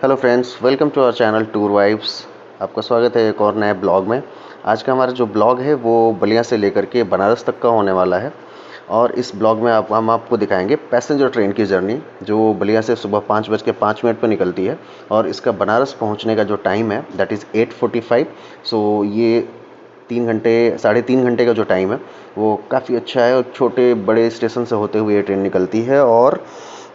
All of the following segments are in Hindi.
Hello friends, welcome to our channel tour vibes. आपका स्वागत है एक और नए ब्लॉग में। आज का हमारा जो ब्लॉग है वो बलिया से लेकर के बनारस तक का होने वाला है। और इस ब्लॉग में हम आपको दिखाएंगे पैसेंजर ट्रेन की जर्नी, जो बलिया से सुबह 5:05 पर निकलती है। और इसका बनारस पहुंचने का जो टाइम है दैट इज़ 8:45। सो ये 3 घंटे 3.5 घंटे का जो टाइम है वो काफ़ी अच्छा है। और छोटे बड़े स्टेशन से होते हुए ये ट्रेन निकलती है और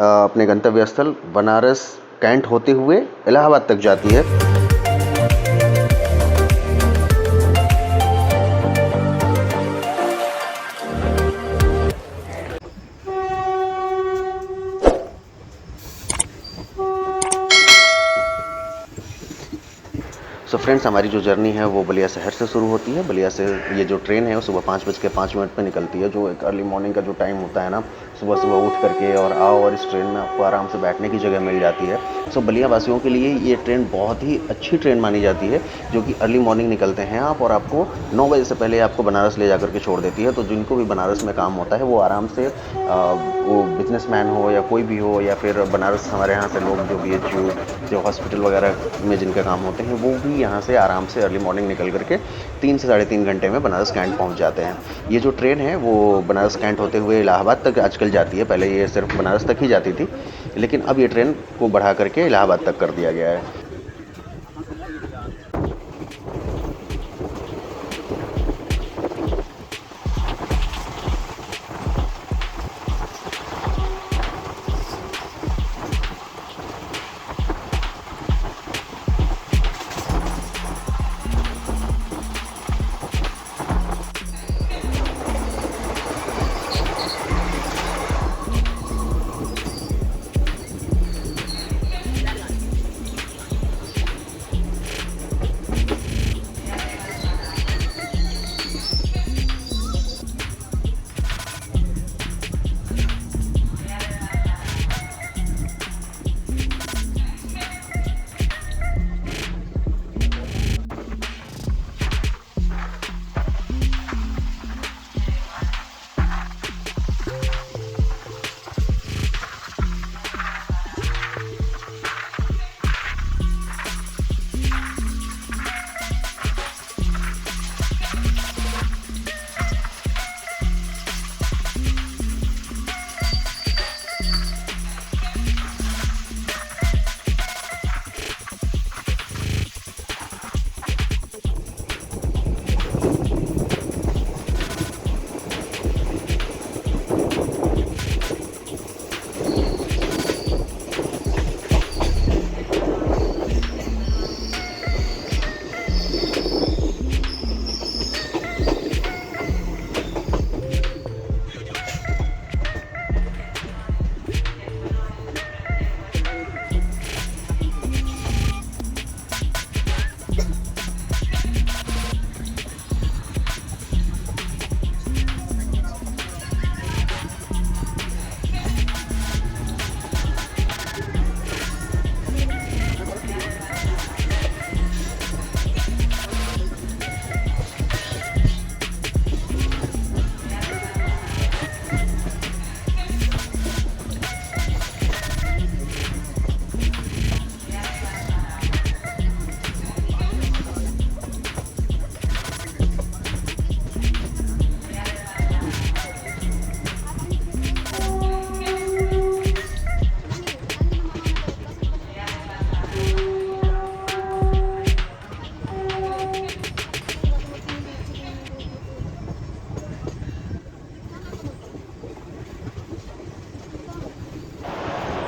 अपने गंतव्य स्थल बनारस कैंट होते हुए इलाहाबाद तक जाती है। सो फ्रेंड्स, हमारी जो जर्नी है वो बलिया शहर से शुरू होती है। बलिया से ये जो ट्रेन है वो सुबह 5:05 पर निकलती है, जो एक अर्ली मॉर्निंग का जो टाइम होता है ना, सुबह सुबह उठ करके और आओ, और इस ट्रेन में आपको आराम से बैठने की जगह मिल जाती है। सो बलिया वासियों के लिए ये ट्रेन बहुत ही अच्छी ट्रेन मानी जाती है, जो कि अर्ली मॉर्निंग निकलते हैं आप, और आपको 9 बजे से पहले आपको बनारस ले जा करके छोड़ देती है। तो जिनको भी बनारस में काम होता है वो आराम से वो बिजनेसमैन हो या कोई भी हो, या फिर बनारस हमारे यहाँ से लोग जो BHU, जो हॉस्पिटल वगैरह में जिनके काम होते हैं, वो भी यहाँ से आराम से अर्ली मॉर्निंग निकल करके 3 से 3.5 घंटे में बनारस कैंट पहुँच जाते हैं। ये जो ट्रेन है वो बनारस कैंट होते हुए इलाहाबाद तक आजकल जाती है। पहले ये सिर्फ बनारस तक ही जाती थी, लेकिन अब ये ट्रेन को बढ़ा करके इलाहाबाद तक कर दिया गया है।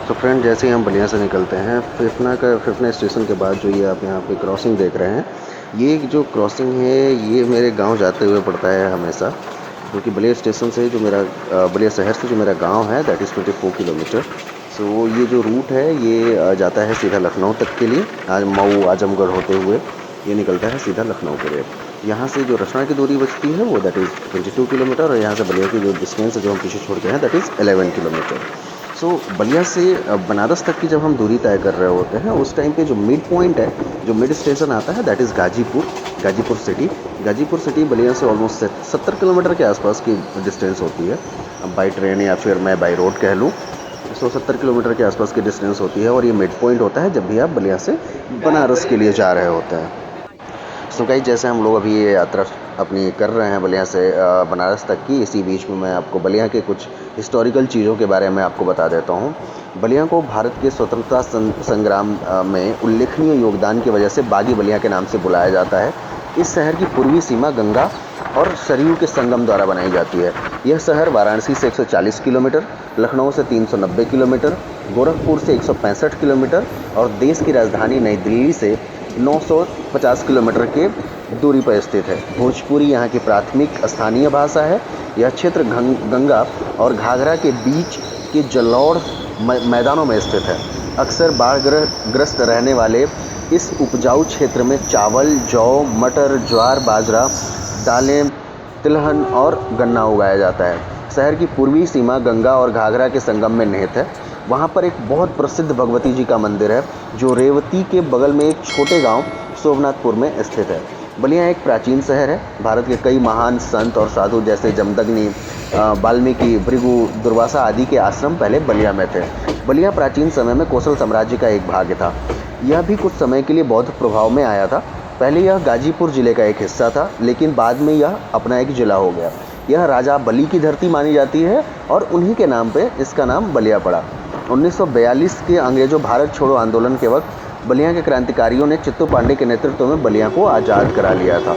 तो फ्रेंड, जैसे ही हम बलिया से निकलते हैं, फिफना स्टेशन के बाद जो ये आप यहाँ पे क्रॉसिंग देख रहे हैं, ये जो क्रॉसिंग है ये मेरे गांव जाते हुए पड़ता है हमेशा। क्योंकि बलिया स्टेशन से जो मेरा बलिया शहर से जो मेरा गांव है दैट इज़ 24 किलोमीटर। सो ये जो रूट है ये जाता है सीधा लखनऊ तक के लिए। आज मऊ आजमगढ़ होते हुए ये निकलता है सीधा लखनऊ के लिए। यहाँ से जो रचना की दूरी बचती है वो दैट इज़ 22 किलोमीटर, और यहाँ से बलिया की जो डिस्टेंस है जो हम पीछे छोड़ के हैं दैट इज़ 11 किलोमीटर। सो बलिया से बनारस तक की जब हम दूरी तय कर रहे होते हैं, उस टाइम पे जो मिड पॉइंट है, जो मिड स्टेशन आता है that is Ghazipur city. Ghazipur city Ballia से ऑलमोस्ट 70 किलोमीटर के आसपास की डिस्टेंस होती है, बाई ट्रेन या फिर मैं बाई रोड कह लूँ। 170 किलोमीटर के आसपास की डिस्टेंस होती है और ये मिड पॉइंट होता है जब भी आप बलिया से बनारस के लिए जा रहे होते हैं। सो गाइस, जैसे हम लोग अभी ये यात्रा अपनी कर रहे हैं बलिया से बनारस तक की, इसी बीच में मैं आपको बलिया के कुछ हिस्टोरिकल चीज़ों के बारे में आपको बता देता हूँ। बलिया को भारत के स्वतंत्रता संग्राम में उल्लेखनीय योगदान की वजह से बागी बलिया के नाम से बुलाया जाता है। इस शहर की पूर्वी सीमा गंगा और सरयू के संगम द्वारा बनाई जाती है। यह शहर वाराणसी से 140 किलोमीटर, लखनऊ से 390 किलोमीटर, गोरखपुर से 165 किलोमीटर और देश की राजधानी नई दिल्ली से 950 किलोमीटर के दूरी पर स्थित है। भोजपुरी यहाँ की प्राथमिक स्थानीय भाषा है। यह क्षेत्र गंगा और घाघरा के बीच के जलौढ़ मैदानों में स्थित है। अक्सर बाढ़ग्रस्त रहने वाले इस उपजाऊ क्षेत्र में चावल, जौ, मटर, ज्वार, बाजरा, दालें, तिलहन और गन्ना उगाया जाता है। शहर की पूर्वी सीमा गंगा और घाघरा के संगम में निहित है। वहाँ पर एक बहुत प्रसिद्ध भगवती जी का मंदिर है जो रेवती के बगल में एक छोटे गांव सोमनाथपुर में स्थित है। बलिया एक प्राचीन शहर है। भारत के कई महान संत और साधु जैसे जमदग्नि, वाल्मीकि, भृगु, दुर्वासा आदि के आश्रम पहले बलिया में थे। बलिया प्राचीन समय में कोसल साम्राज्य का एक भाग था। यह भी कुछ समय के लिए बौद्ध प्रभाव में आया था। पहले यह गाजीपुर जिले का एक हिस्सा था, लेकिन बाद में यह अपना एक जिला हो गया। यह राजा बली की धरती मानी जाती है और उन्हीं के नाम पे इसका नाम बलिया पड़ा। 1942 के अंग्रेजों भारत छोड़ो आंदोलन के वक्त बलिया के क्रांतिकारियों ने चित्तू पांडे के नेतृत्व में बलिया को आज़ाद करा लिया था।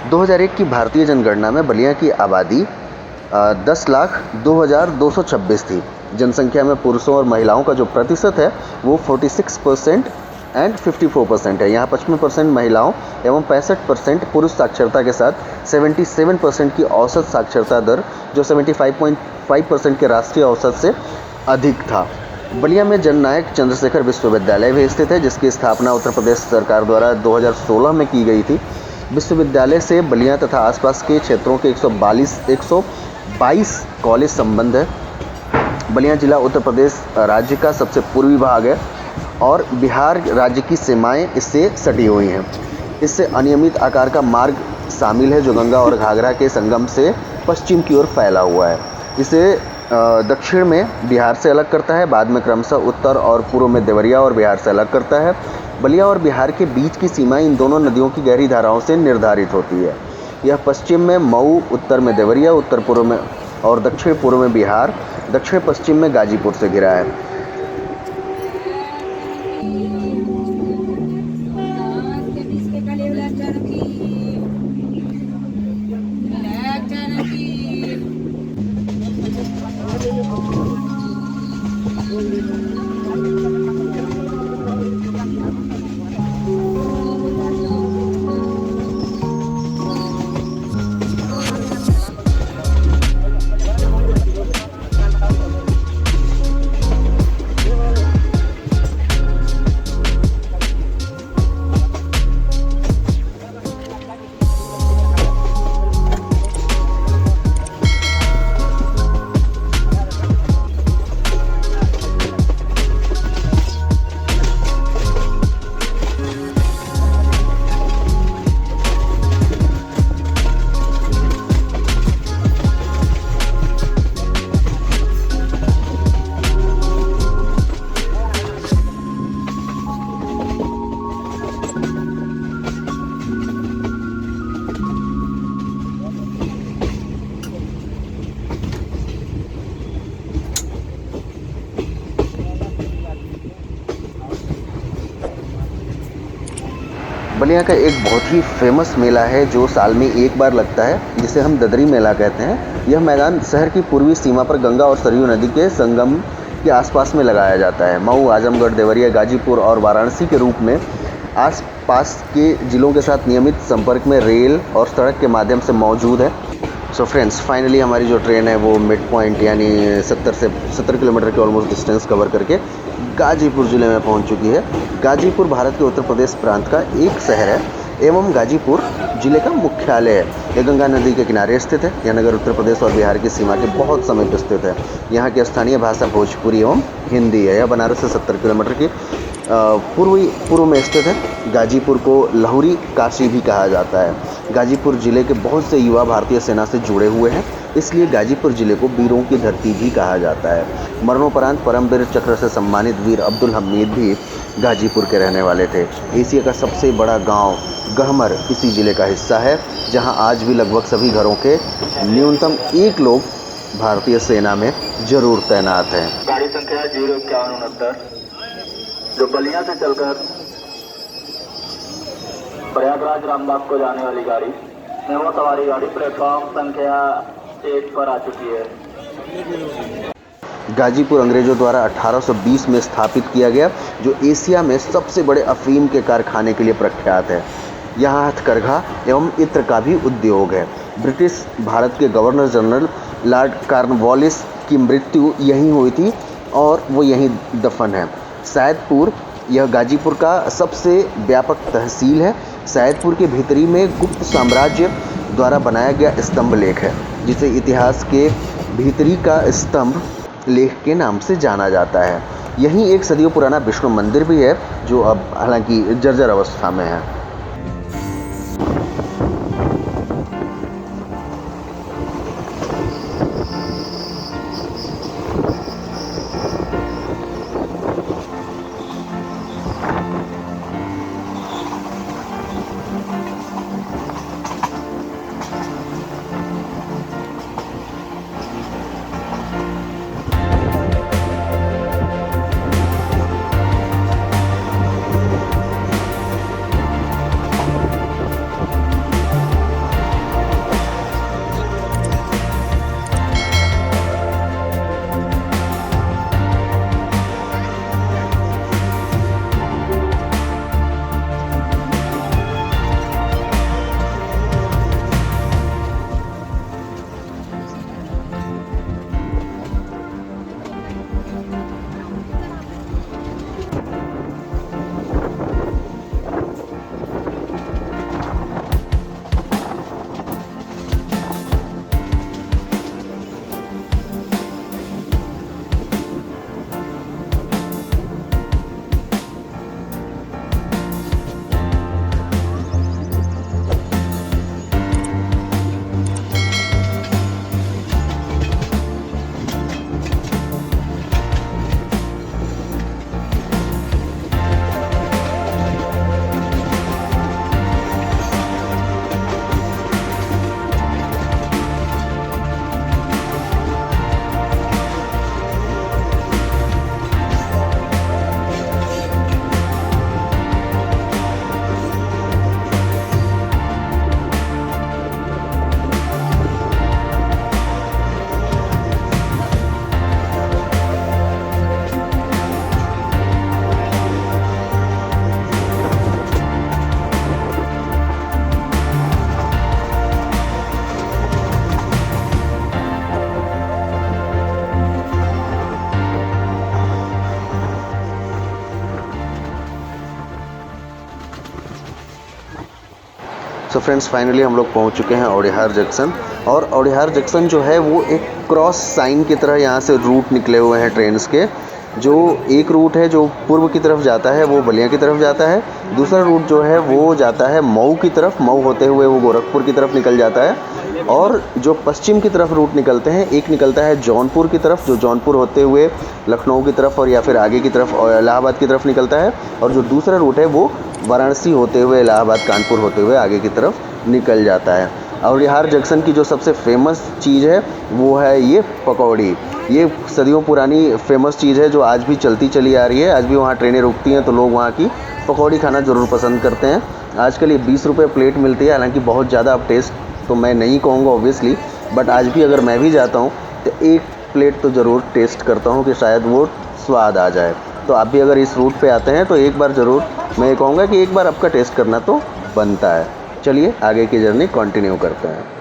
2001 की भारतीय जनगणना में बलिया की आबादी 10,02,226 थी। जनसंख्या में पुरुषों और महिलाओं का जो प्रतिशत है वो 46% एंड 54% है। यहाँ 55% महिलाओं एवं 65% पुरुष साक्षरता के साथ 77% की औसत साक्षरता दर, जो 75.5% के राष्ट्रीय औसत से अधिक था। बलिया में जननायक चंद्रशेखर विश्वविद्यालय भी स्थित है, जिसकी स्थापना उत्तर प्रदेश सरकार द्वारा 2016 में की गई थी। विश्वविद्यालय से बलिया तथा आसपास के क्षेत्रों के 122 कॉलेज संबंध है। बलिया जिला उत्तर प्रदेश राज्य का सबसे पूर्वी भाग है और बिहार राज्य की सीमाएं इससे सटी हुई हैं। इससे अनियमित आकार का मार्ग शामिल है जो गंगा और घाघरा के संगम से पश्चिम की ओर फैला हुआ है। इसे दक्षिण में बिहार से अलग करता है, बाद में क्रमशः उत्तर और पूर्व में देवरिया और बिहार से अलग करता है। बलिया और बिहार के बीच की सीमा इन दोनों नदियों की गहरी धाराओं से निर्धारित होती है। यह पश्चिम में मऊ, उत्तर में देवरिया, उत्तर पूर्व में और दक्षिण पूर्व में बिहार, दक्षिण पश्चिम में गाजीपुर से घिरा है। बलिया का एक बहुत ही फेमस मेला है जो साल में एक बार लगता है, जिसे हम ददरी मेला कहते हैं। यह मैदान शहर की पूर्वी सीमा पर गंगा और सरयू नदी के संगम के आसपास में लगाया जाता है। मऊ, आजमगढ़, देवरिया, गाजीपुर और वाराणसी के रूप में आसपास के जिलों के साथ नियमित संपर्क में रेल और सड़क के माध्यम से मौजूद है। सो फ्रेंड्स, फाइनली हमारी जो ट्रेन है वो मिड पॉइंट यानी 70 किलोमीटर के ऑलमोस्ट डिस्टेंस कवर करके गाजीपुर ज़िले में पहुंच चुकी है। गाजीपुर भारत के उत्तर प्रदेश प्रांत का एक शहर है एवं गाजीपुर जिले का मुख्यालय है। यह गंगा नदी के किनारे स्थित है। यह नगर उत्तर प्रदेश और बिहार की सीमा के बहुत समीप स्थित है। यहाँ की स्थानीय भाषा भोजपुरी एवं हिंदी है। यह बनारस से 70 किलोमीटर की पूर्व में स्थित है। गाजीपुर को लहुरी काशी भी कहा जाता है। गाजीपुर जिले के बहुत से युवा भारतीय सेना से जुड़े हुए हैं, इसलिए गाजीपुर जिले को वीरों की धरती भी कहा जाता है। मरणोपरांत परमवीर चक्र से सम्मानित वीर अब्दुल हमीद भी गाजीपुर के रहने वाले थे। एशिया का सबसे बड़ा गांव गहमर इसी जिले का हिस्सा है, जहां आज भी लगभग सभी घरों के न्यूनतम एक लोग भारतीय सेना में जरूर तैनात हैं। गाड़ी संख्या 05169 जो बलिया से चलकर प्रयागराज रामबाग को जाने वाली गाड़ी मेमो सवारी गाड़ी प्लेटफॉर्म संख्या 1 पर आ चुकी है। गाजीपुर अंग्रेजों द्वारा 1820 में स्थापित किया गया, जो एशिया में सबसे बड़े अफीम के कारखाने के लिए प्रख्यात है। यहाँ हथकरघा एवं इत्र का भी उद्योग है। ब्रिटिश भारत के गवर्नर जनरल लॉर्ड कॉर्नवालिस की मृत्यु यहीं हुई थी और वो यहीं दफन है। सैदपुर, यह गाजीपुर का सबसे व्यापक तहसील है। सैदपुर के भीतरी में गुप्त साम्राज्य द्वारा बनाया गया स्तंभ लेख है, जिसे इतिहास के भीतरी का स्तंभ लेख के नाम से जाना जाता है। यहीं एक सदियों पुराना विष्णु मंदिर भी है, जो अब हालांकि जर्जर अवस्था में है। सो फ्रेंड्स, फाइनली हम लोग पहुंच चुके हैं औड़िहार जंक्शन। और औड़िहार जंक्शन जो है वो एक क्रॉस साइन की तरह यहाँ से रूट निकले हुए हैं ट्रेन्स के। जो एक रूट है जो पूर्व की तरफ जाता है वो बलिया की तरफ जाता है। दूसरा रूट जो है वो जाता है मऊ की तरफ, मऊ होते हुए वो गोरखपुर की तरफ निकल जाता है। और जो पश्चिम की तरफ रूट निकलते हैं, एक निकलता है जौनपुर की तरफ, जो जौनपुर होते हुए लखनऊ की तरफ और या फिर आगे की तरफ इलाहाबाद की तरफ निकलता है। और जो दूसरा रूट है वो वाराणसी होते हुए इलाहाबाद, कानपुर होते हुए आगे की तरफ निकल जाता है। औड़िहार जंक्शन की जो सबसे फेमस चीज़ है वो है ये पकौड़ी। ये सदियों पुरानी फेमस चीज़ है जो आज भी चलती चली आ रही है। आज भी वहाँ ट्रेनें रुकती हैं तो लोग वहाँ की पकौड़ी खाना ज़रूर पसंद करते हैं। आजकल ये 20 रुपये प्लेट मिलती है, हालांकि बहुत ज़्यादा अब टेस्ट तो मैं नहीं कहूँगा ऑब्वियसली, बट आज भी अगर मैं भी जाता हूँ तो एक प्लेट तो ज़रूर टेस्ट करता हूँ कि शायद वो स्वाद आ जाए। तो आप भी अगर इस रूट पे आते हैं तो एक बार ज़रूर मैं कहूँगा कि एक बार आपका टेस्ट करना तो बनता है। चलिए आगे की जर्नी कंटिन्यू करते हैं।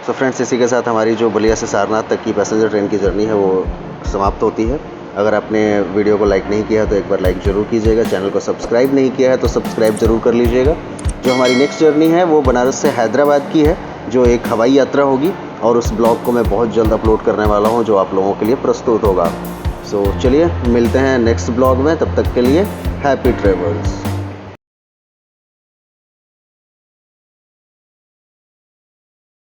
तो फ्रेंड्स, इसी के साथ हमारी जो बलिया से सारनाथ तक की पैसेंजर ट्रेन की जर्नी है वो समाप्त होती है। अगर आपने वीडियो को लाइक नहीं किया तो एक बार लाइक ज़रूर कीजिएगा, चैनल को सब्सक्राइब नहीं किया है तो सब्सक्राइब ज़रूर कर लीजिएगा। जो हमारी नेक्स्ट जर्नी है वो बनारस से हैदराबाद की है, जो एक हवाई यात्रा होगी, और उस ब्लॉग को मैं बहुत जल्द अपलोड करने वाला हूँ जो आप लोगों के लिए प्रस्तुत होगा। सो चलिए मिलते हैं नेक्स्ट ब्लॉग में, तब तक के लिए हैप्पी ट्रेवल्स।